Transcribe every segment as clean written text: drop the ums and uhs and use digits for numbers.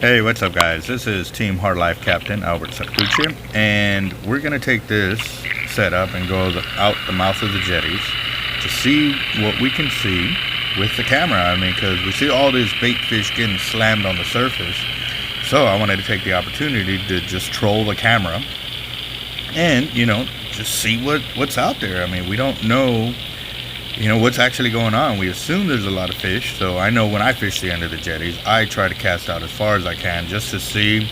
Hey, what's up guys? This is Team Hard Life Captain Alberto Zertuche, and we're going to take this setup and go out the mouth of the jetties to see what we can see with the camera. I mean, because we see all these bait fish getting slammed on the surface, so I wanted to take the opportunity to just troll the camera and, just see what's out there. I mean, we don't know what's actually going on. We assume there's a lot of fish, so I know when I fish the end of the jetties, I try to cast out as far as I can just to see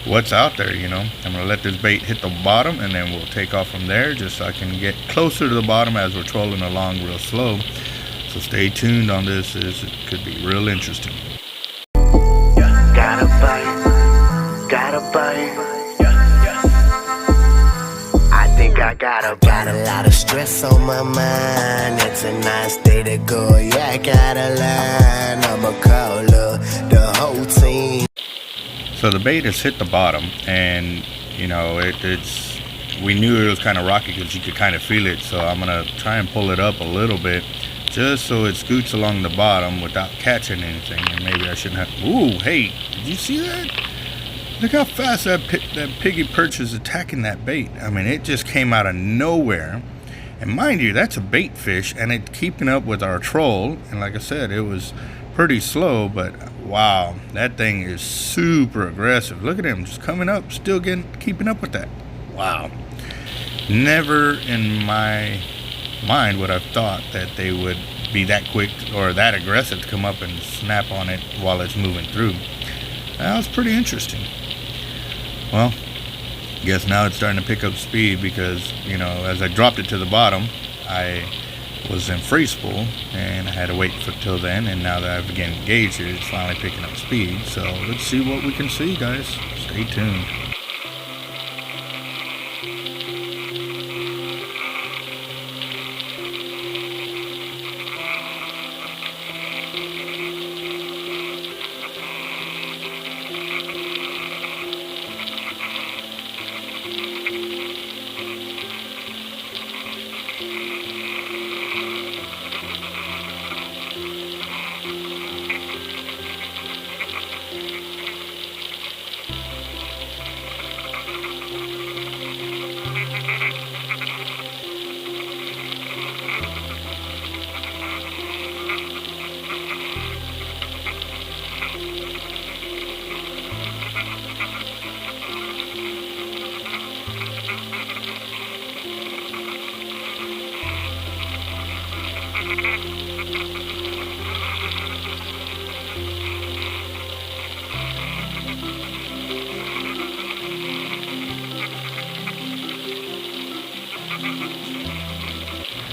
what's out there. I'm gonna let this bait hit the bottom, and then we'll take off from there, just so I can get closer to the bottom as we're trolling along real slow. So stay tuned on this, it could be real interesting. Gotta bite. I got a lot of stress on my mind. It's a nice day to go. Yeah, I gotta learn. I'ma call up the whole team. So the bait has hit the bottom, and we knew it was kind of rocky because you could kind of feel it. So I'm gonna try and pull it up a little bit, just so it scoots along the bottom without catching anything. And maybe I shouldn't have. Ooh, hey, did you see that? Look how fast that piggy perch is attacking that bait. I mean, it just came out of nowhere. And mind you, that's a bait fish, and it's keeping up with our troll. And like I said, it was pretty slow, but wow, that thing is super aggressive. Look at him, just coming up, still keeping up with that. Wow. Never in my mind would have thought that they would be that quick or that aggressive to come up and snap on it while it's moving through. That was pretty interesting. Well, I guess now it's starting to pick up speed because, as I dropped it to the bottom, I was in free spool and I had to wait till then, and now that I've again engaged it, it's finally picking up speed. So let's see what we can see, guys. Stay tuned.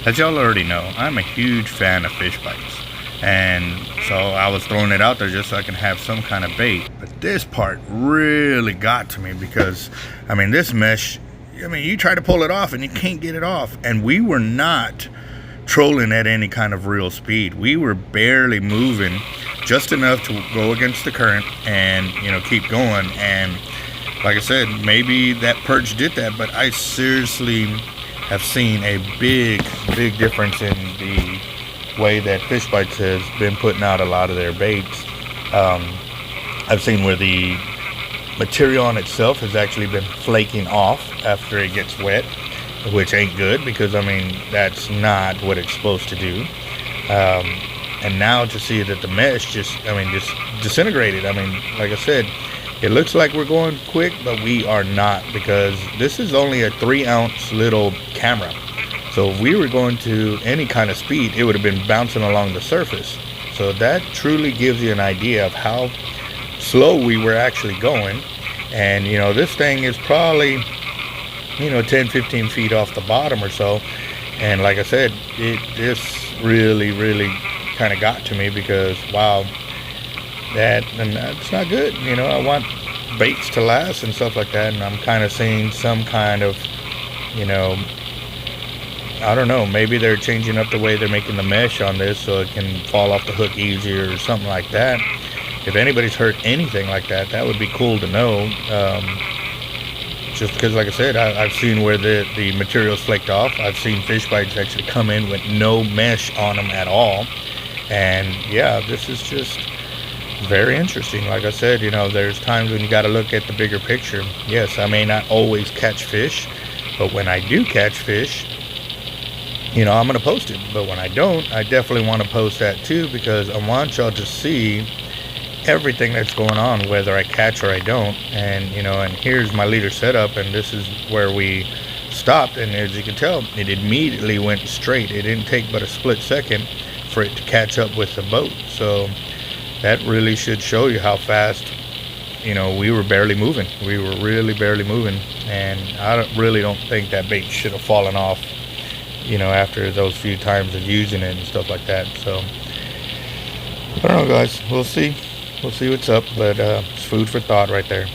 As y'all already know, I'm a huge fan of fish bites, and so I was throwing it out there just so I can have some kind of bait. But this part really got to me because, this mesh, you try to pull it off and you can't get it off. And we were not trolling at any kind of real speed. We were barely moving, just enough to go against the current and, keep going. And like I said, maybe that perch did that, but I seriously have seen a big difference in the way that Fishbites has been putting out a lot of their baits. I've seen where the material on itself has actually been flaking off after it gets wet, which ain't good because that's not what it's supposed to do. And now to see that the mesh just disintegrated. Like I said, it looks like we're going quick, but we are not, because this is only a 3-ounce little camera. So if we were going to any kind of speed, it would have been bouncing along the surface. So that truly gives you an idea of how slow we were actually going. And this thing is probably 10-15 feet off the bottom or so. And like I said, this really kind of got to me because wow, that's not good. I want baits to last and stuff like that, and I'm kind of seeing some kind of, I don't know, maybe they're changing up the way they're making the mesh on this so it can fall off the hook easier or something like that. If anybody's heard anything like that, that would be cool to know. Just because, like I said, I've seen where the material's flaked off. I've seen fish bites actually come in with no mesh on them at all. And yeah, this is just very interesting. Like I said, there's times when you got to look at the bigger picture. Yes, I may not always catch fish, but when I do catch fish, I'm going to post it. But when I don't, I definitely want to post that too, because I want y'all to see everything that's going on, whether I catch or I don't. And and here's my leader setup, and this is where we stopped. And as you can tell, it immediately went straight. It didn't take but a split second for it to catch up with the boat. So that really should show you how fast, we were barely moving. We were really barely moving, and I really don't think that bait should have fallen off, after those few times of using it and stuff like that. So I don't know, guys. We'll see what's up, but it's food for thought right there.